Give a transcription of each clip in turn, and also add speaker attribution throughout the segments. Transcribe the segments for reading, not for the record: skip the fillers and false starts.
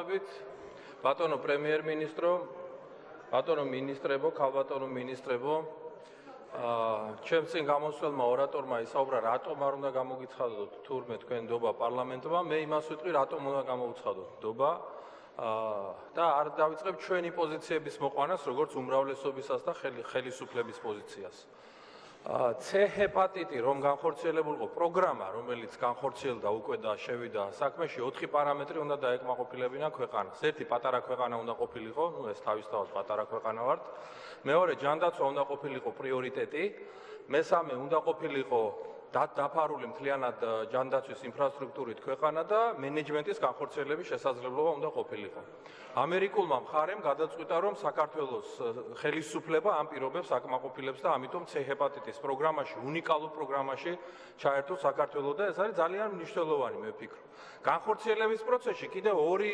Speaker 1: მოგესალმებით, ბატონო პრემიერ-მინისტრო, ბატონო მინისტრებო, ქალბატონო მინისტრებო. ჩემს წინ გამოსვლელმა ორატორმა ისაუბრა, რატომ არ უნდა გამოგიცხადოთ თურმე თქვენ ნდობა პარლამენტმა, მე იმას ვიტყვი, რატომ უნდა გამოვიცხადოთ ნდობა და არ დავიწყებ ჩვენი პოზიციების მოყვანას, როგორც უმრავლესობისას და ხელისუფლების პოზიციას. C ჰეპატიტი რომ განხორციელებულიყო პროგრამა, რომელიც განხორციელდა უკვე და შევიდა საქმეში, 4 პარამეტრი უნდა დაეკმაყოფილებინა ქვეყანას. ერთი პატარა ქვეყანა უნდა ყოფილიყო, ეს თავისთავად პატარა ქვეყანა ვართ. მეორე ჯანდაცვა უნდა ყოფილიყო პრიორიტეტი. მესამე უნდა ყოფილიყო დაფარული მთლიანად ჯანდაცვის ინფრასტრუქტურით ქვეყანა და მენეჯმენტის განხორციელების შესაძლებლობა უნდა ყოფილიყო. ამერიკულმა მხარემ გადაწყვიტა, რომ საქართველოს ხელისუფლება ამ პირობებს აკმაყოფილებს და ამიტომ C ჰეპატიტის პროგრამაში, უნიკალურ პროგრამაში ჩაერთო საქართველოს და ეს არის ძალიან მნიშვნელოვანი, მე ვფიქრობ. განხორციელების პროცესში კიდევ ორი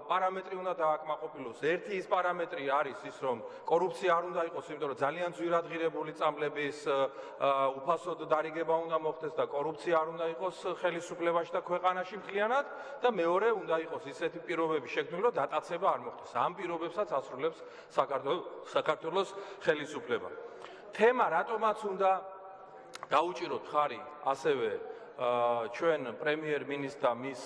Speaker 1: პარამეტრი უნდა დააკმაყოფილოს. ერთი ის პარამეტრი არის ის, რომ კორუფცია არ უნდა იყოს, იმიტომ რომ ძალიან ძვირადღირებული წამლების უფასოდ დარიგება უნდა მოხდეს და კორუფცია არ უნდა იყოს ხელისუფლებაში და ქვეყანაში მთლიანად და მეორე უნდა იყოს ისეთი პირობები შექმნილი, რომ დატაცება არ მოხდეს. ამ პირობებსაც ასრულებს საქართველოს ხელისუფლება. თემა რატომაც უნდა დაუჭიროთ მხარი ასევე ჩვენ პრემიერ-მინისტრს და მის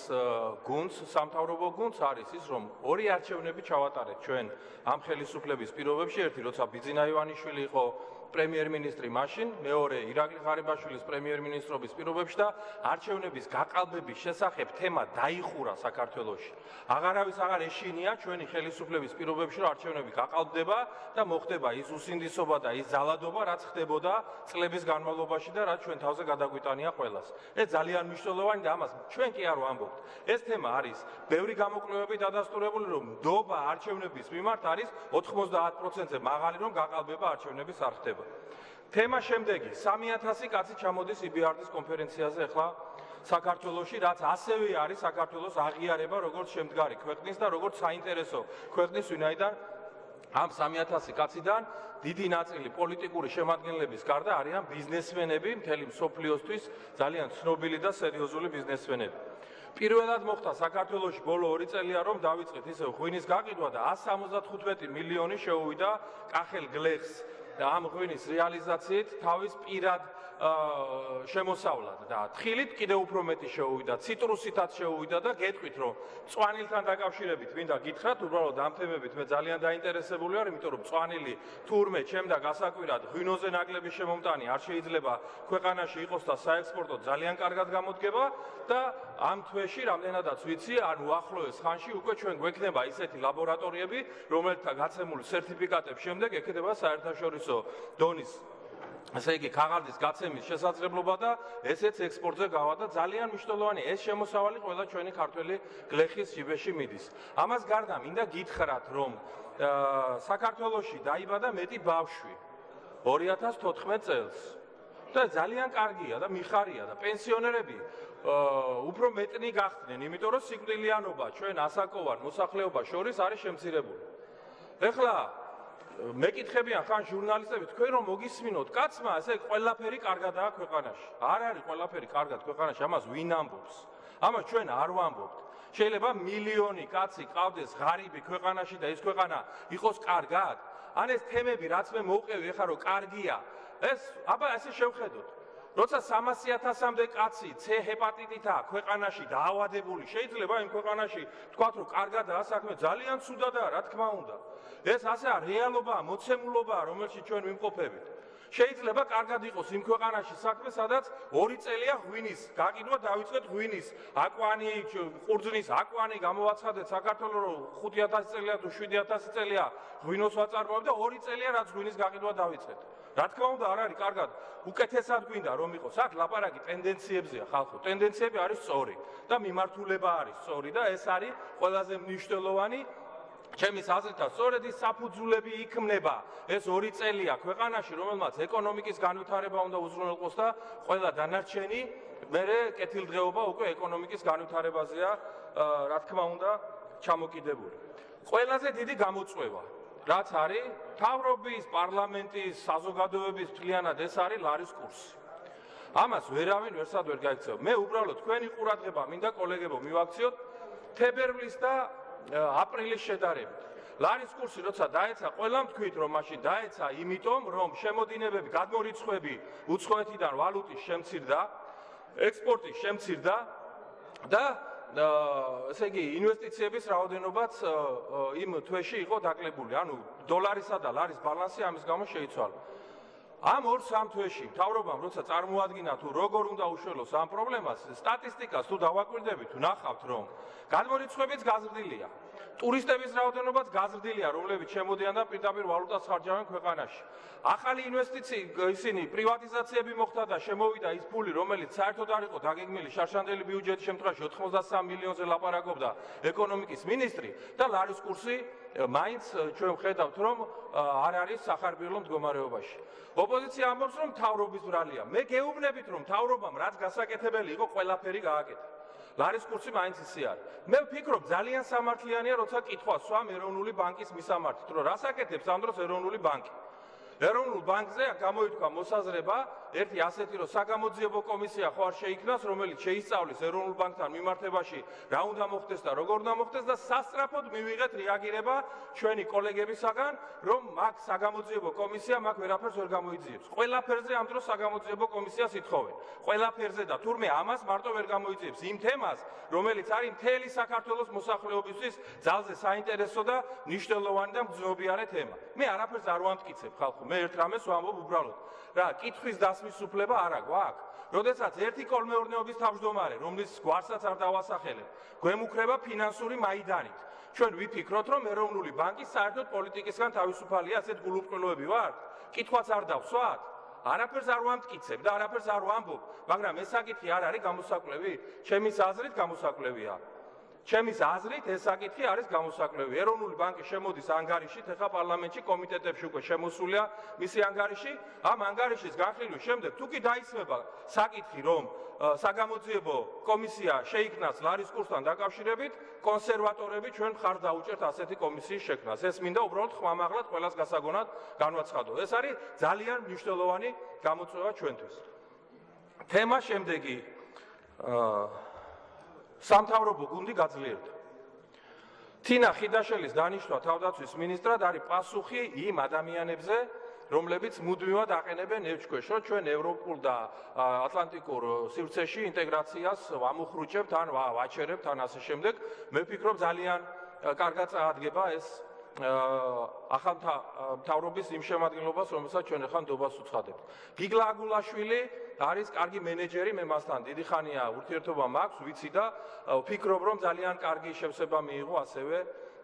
Speaker 1: გუნდს, სამთავრობო გუნდს არის ის, რომ ორი არჩევნები ჩავატარეთ ჩვენ ამ ხელისუფლების პირობებში, ერთი როცა ბიძინა ივანიშვილი იყო პრემიერ-მინისტრი მაშინ, მეორე ირაკლი ღარიბაშვილის პრემიერ-მინისტრობის პირობებში და არჩევნების გაყალბების შესახებ თემა დაიხურა საქართველოში. აღარავის აღარ ეშინია ჩვენი ხელისუფლების პირობებში, რომ არჩევნები გაყალბდება და მოხდება ის უსინდისობა და ის ძალადობა, რაც ხდებოდა წლების განმავლობაში და რაც ჩვენ თავზე გადაგვიტანია ყველას. ეს ძალიან მნიშვნელოვანი და ამას ჩვენ კი არ ვამბობთ. ეს თემა არის ბევრი გამოკვლევები დადასტურებული, რომ ნდობა არჩევნების მიმართ არის 90%-ზე მაღალი, რომ გაყალბება არჩევნების არ ხდება. თემა შემდეგი 3000 კაცი ჩამოდის IBRD-ის კონფერენციაზე ახლა საქართველოში, რაც ასევე არის საქართველოს აღიარება როგორც შემდგარი ქვეყნის და როგორც საინტერესო ქვეყნის, ვინაიდან ამ 3000 კაციდან დიდი ნაწილი პოლიტიკური შემადგენლების გარდა არიან ბიზნესმენები, მთელი მსოფლიოსთვის ძალიან ცნობილი და სერიოზული ბიზნესმენები. პირველად მოხდა საქართველოში ბოლო 2 წელია, რომ დავიწყეთ ისევ ღვინის გაყიდვა და 175 მილიონი შეუვიდა კახელ გლეხს და ამ ღვინის რეალიზაციით თავის პირად შემოსავლად და თხილით კიდევ უფრო მეტი შეუვიდა, ციტრუსითაც შეუვიდა და გეტყვით, რომ მწვანილთან დაკავშირებით მინდა გითხრათ, უბრალოდ ამ თემებით მე ძალიან დაინტერესებული ვარ, იმიტომ რომ მწვანილი თურმე ჩემდა გასაკვირად ღვინოზე ნაკლები შემომტანი არ შეიძლება ქვეყანაში იყოს და საექსპორტო ძალიან კარგად გამოდგება და ამ თვეში რამდენადაც ვიცი, ან უახლოეს ხანში უკვე ჩვენ გვექნება ისეთი ლაბორატორიები, რომელთა გაცემული სერტიფიკატების შემდეგ ექნება საერთაშორისო დონის ასე იგი ქაღალდის გაცემის შესაძლებლობა და ესეც ექსპორტზე გავა და ძალიან მნიშვნელოვანი ეს შემოსავალი ყველა ჩვენი ქართველი გლეხის ჯიბეში მიდის. ამას გარდა მინდა გითხრათ, რომ საქართველოში დაიბადა მეტი ბავშვი 2014 წელს და ძალიან კარგია და მიხარია და პენსიონერები უფრო მეტნი გახდნენ, იმიტომ რომ სიკვდილიანობა ჩვენ ასაკოვან მოსახლეობას შორის არის შემცირებული. ეხლა მეკითხებიან ხან ჟურნალისტები, თქვენ რომ მოგისმინოთ კაცმა, ესე ყველაფერი კარგადაა ქვეყანაში. არ არის ყველაფერი კარგად ქვეყანაში, ამას ვინ ამბობს? ამას ჩვენ არ ვამბობთ. შეიძლება მილიონი კაცი ყავდეს ღარიბი ქვეყანაში და ეს ქვეყანა იყოს კარგად? ან ეს თემები, რაც მე მოვყევი ახლა რომ კარგია, ეს აბა ასე შევხედოთ. როცა 300,000-მდე კაცი C ჰეპატიტითაა ქვეყანაში დაავადებული, შეიძლება იმ ქვეყანაში თქვათ, რომ კარგადაა საქმე, ძალიან ცუდადაა, რა თქმა უნდა. ეს ასეა რეალობაა, მოცემულობაა, რომელშიც ჩვენ ვიმყოფებით. შეიძლება კარგად იყოს იმ ქვეყანაში საქმე, სადაც 2 წელია ღვინის გაყიდვა დავიწყეთ ღვინის აკვანი, ყურძნის აკვანი გამოვაცხადეთ საქართველოს, რომ 5000 წელია თუ 7000 წელია ღვინოს ვაწარმოებ და 2 წელია რაც ღვინის გაყიდვა დავიწყეთ. რა თქმა უნდა, არ არის კარგად. უკეთესად გვინდა რომ იყოს. აქ ლაპარაკი ტენდენციებზეა ხალხო. ტენდენციები არის სწორი და მიმართულება არის სწორი და ეს არის ყველაზე მნიშვნელოვანი. ჩემის აზრითაც სწორედ ის საფუძვლები იქმნება. ეს 2 წელია ქვეყანაში, რომელმაც ეკონომიკის განვითარება უნდა უზრუნველყოს და ყველა დანარჩენი მერე კეთილდღეობა უკვე ეკონომიკის განვითარებაზეა, რა თქმა უნდა, ჩამოკიდებული. ყველაზე დიდი გამოწვევა რაც არის მთავრობის, პარლამენტის, საზოგადოების მთლიანად ეს არის ლარის კურსი. ამას ვერავინ ვერსად ვერ გაიქცევა. მე უბრალოდ თქვენი ყურადღება მინდა კოლეგებო მივაქციოთ თებერვლის და აპრილის შედარებით. ლარის კურსი როცა დაეცა, ყველამ თქვით, რომ მაშინ დაეცა, იმიტომ, რომ შემოდინებები, გადმორიცხვები უცხოეთიდან ვალუტის შემცირდა, ექსპორტის შემცირდა და ესე იგი ინვესტიციების რაოდენობაც იმ თვეში იყო დაკლებული. ანუ დოლარისა და ლარის ბალანსი ამის გამო შეიცვალა. ამ 2-3 თვეში მთავრობამ როცა წარმოადგინა თუ როგორ უნდა უშველოს ამ პრობლემას, სტატისტიკას თუ დავაკვირდებით, ვნახავთ, რომ გადმორიცხვებიც გაზრდილია. ტურისტების რაოდენობაც გაზრდილია, რომლებიც შემოდიან და პირდაპირ ვალუტას ხარჯავენ ქვეყანაში. ახალი ისინი პრივატიზაციები მოხდა და შემოვიდა ის ფული, რომელიც საერთოდ არ იყო დაგეგმილი შარშანდელი ბიუჯეტის შემთხვევაში 83 მილიონზე ლაპარაკობდა ეკონომიკის მინისტრი და ლარის კურსი მაინც ჩვენ ვხედავთ, რომ არ არის სახარბიელო მდგომარეობაში. ოპოზიცია ამბობს, რომ მთავრობის ბრალია. მე გეუბნებით, რომ მთავრობამ რაც გასაკეთებელი იყო, ყველაფერი გააკეთა. ლარის კურსი მაინც ისე არის. მე ვფიქრობ, ძალიან სამართლიანია, როცა კითხვა სვამ ეროვნული ბანკის მისამართით, რომ რას აკეთებს ამ დროს ეროვნული ბანკი. ეროვნულ ბანკზე გამოითქვა მოსაზრება, ერთი ასეთი, რომ საგამოძიებო კომისია ხო არ შეიქმნას, რომელიც შეისწავლის ეროვნულ ბანკთან მიმართებაში რა უნდა მოხდეს და როგორ უნდა მოხდეს და სასწრაფოდ მივიღეთ რეაგირება ჩვენი კოლეგებისაგან, რომ მაგ საგამოძიებო კომისია მაგ ვერაფერს ვერ გამოიძიებს. ყველაფერზე ამ დროს საგამოძიებო კომისიას ითხოვენ. ყველაფერზე და თურმე ამას მარტო ვერ გამოიძიებს იმ თემას, რომელიც არის მთელი საქართველოს მოსახლეობისთვის ძალზე საინტერესო და მნიშვნელოვანი და მგრძნობიარე თემა. მე არაფერს არ ვამტკიცებ ხალხო. მე ერთ რამეს ვამბობ უბრალოდ. რა, კითხვის დასმის უფლება არა გვაქვს. როდესაც ერთი კოლმეურნეობის თავმჯდომარე, რომლის გვარსაც არ დავასახელებ, გვემუქრება ფინანსური მაიდანით. ჩვენ ვიფიქროთ, რომ ეროვნული ბანკი საერთოდ პოლიტიკისგან თავისუფალია, ასეთ გულუბრყვილოები ვართ? კითხვაც არ დავსვათ? არაფერს არ ვამტკიცებ და არაფერს არ ვამბობ, მაგრამ ეს საკითხი არ არის გამოსაკვლევი? ჩემის აზრით გამოსაკვლევია. ჩემის აზრით ეს საკითხი არის გამოსაკვლევი. ეროვნული ბანკი შემოდის ანგარიშით, ეხლა პარლამენტში კომიტეტებში უკვე შემოსულია მისი ანგარიში. ამ ანგარიშის განხილვის შემდეგ თუ კი დაისმება საკითხი, რომ საგამოძიებო კომისია შეიქმნას ლარის კურსთან დაკავშირებით, კონსერვატორები ჩვენ მხარს დაუჭერთ ასეთი კომისიის შექმნას. ეს მინდა უბრალოდ ხმამაღლად ყველას გასაგონად განვაცხადო. ეს არის ძალიან მნიშვნელოვანი გამოწვევა ჩვენთვის. თემა შემდეგი სამთავრობო გუნდი გაძლიერდა. თინა ხიდაშელის დანიშნვა თავდაცვის მინისტრად არის პასუხი იმ ადამიანებზე, რომლებიც მუდმივად აყენებენ ევჩქვეშ, რომ ჩვენ ევროპულ და ატლანტიკურ სივრცეში ინტეგრაციას ვამუხრუჭებთ, ან ვაჩერებთ, ან ასე შემდეგ. მე ვფიქრობ, ძალიან კარგად წაადგება ეს ახალ მთავრობის იმ შემადგენლობას, რომელსაც ჩვენ ახლა ნდობას უცხადებთ. გიგლა აგულაშვილი არის კარგი მენეჯერი, მე მასთან დიდი ხანია ურთიერთობა მაქვს, ვიცი და ვფიქრობ, რომ ძალიან კარგი შევსება მიიღო ასევე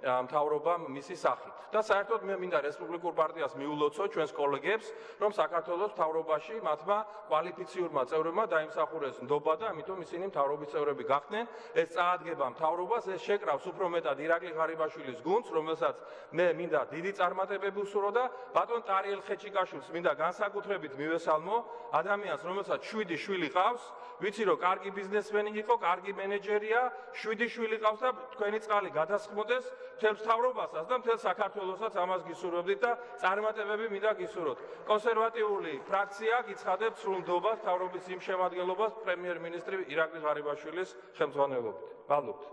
Speaker 1: მთავრობამ მისი სახით. და საერთოდ მე მინდა რესპუბლიკურ პარტიას მიულოცო ჩვენს კოლეგებს, რომ საქართველოს მთავრობაში მათმა კვალიფიციურმა წევრებმა დაიმსახურეს ნდობა და ამიტომ ისინი მთავრობის წევრები გახდნენ. ეს წაადგება მთავრობას, ეს შეკრავს უფრო მეტად ირაკლი ღარიბაშვილის გუნდს, რომელსაც მე მინდა დიდი წარმატებები ვსურვო და ბატონ ტარიელ ხეჩიკაშვილს მინდა განსაკუთრებით მივესალმო, ადამიანს, რომელსაც 7 შვილი ყავს, ვიცი რომ კარგი ბიზნესმენი იყო, კარგი მენეჯერია, 7 შვილი ყავს და თქვენი წყალი გადასხმოდეს მთელ მთავრობასაც და მთელ საქართველოსაც ამას გისურვებდით და წარმატებები მინდა გისურვოთ. კონსერვატიული ფრაქცია გიცხადებს სრულ ნდობას მთავრობის იმ შემადგენლობას პრემიერ-მინისტრი ირაკლი ღარიბაშვილის ხელმძღვანელობით. მადლობთ.